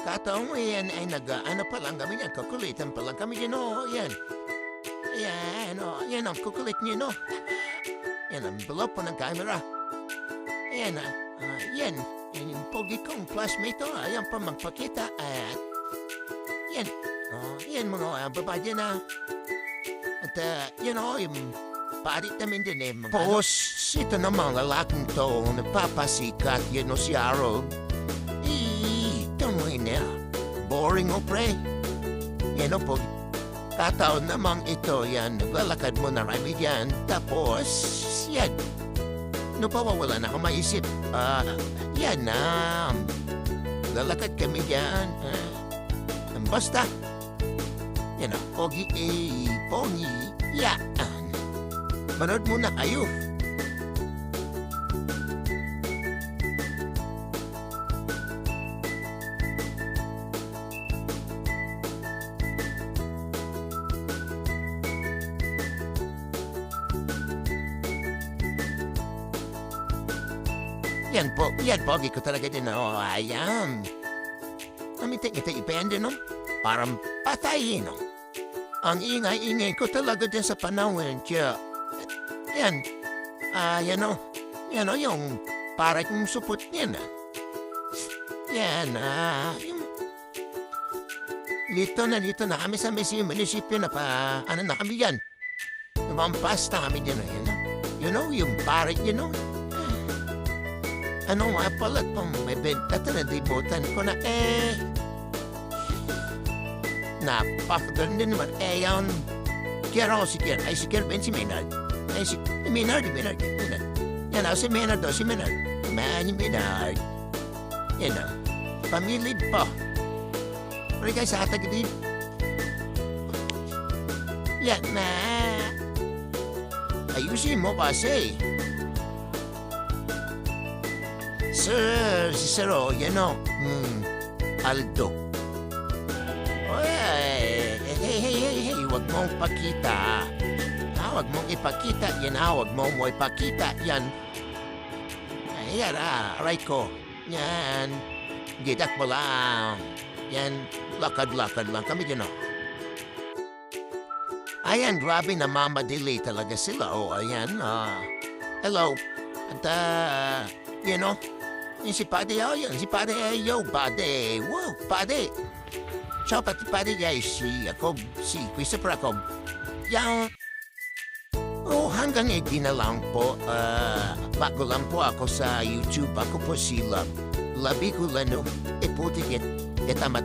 Kataon mo yan ay ano pa lang kami yan, kukulitan pa lang kami yan, oh, yan. Ayan, oh, yan ang kukulit niyo, no? Yan ang envelope po ng camera. Ayan, yan. Yan yung pogi kong classmate, oh, ayan pa magpakita, at yan, oh, yan mga babae dyan, At, yan, oh, yung parit namin din, mga Tapos, ito namang lalaking to, nagpapasikat, yun, no, si Harold. Boring o pre. Yan o po. Kataon namang ito yan. Naglalakad mo na rami yan. Tapos, yan. No pawawala na akong maisip. Yan na. Lalakad kami yan. Basta. Yan o. Pogi pongi. Yan. Manood muna kayo. Yan pogi ko talaga din, oh, ayan. Namitik ito ipende, no? Parang patayin, no? Ang ingay-ingay ko talaga din sa panahon, kaya, yan, yan, no? Yan, no, yung parang kong supot yan, Yan, yung, dito na kami sa munisipyo na ano na kami yan. Namampas na kami din, yan, You know, yung parang, Ano nga pala itong may benta ito na dibutan ko na napakaganda din naman. Yan. Kaya ako si Kerben, si Maynard. Si Maynard. Yan ako si Maynard daw, si Maynard. Man, Maynard. Yan o. Pamilid pa. Pero kayo sa atagilid. Yan na. Ayusin mo kasi. Sir, si Sir, yan o. Aldo. Hey, wag mong pakita. Wag mong ipakita. Yan wag mo ipakita. Yan. Ayan, aray ko. Yan. Gidak mo lang. Yan, lakad-lakad lang kami dyan, Ayan, grabe na mamadili talaga sila, ayan, hello. At, Yung si Padre, yan. Si Padre, Padre. Wow, Padre. Ciao, Padre, si Christopher Jacob. Yan. Hanggang na lang po. Bago lang po ako sa YouTube. Ako po si Love. Labi ko lano. Iputik it. Tama.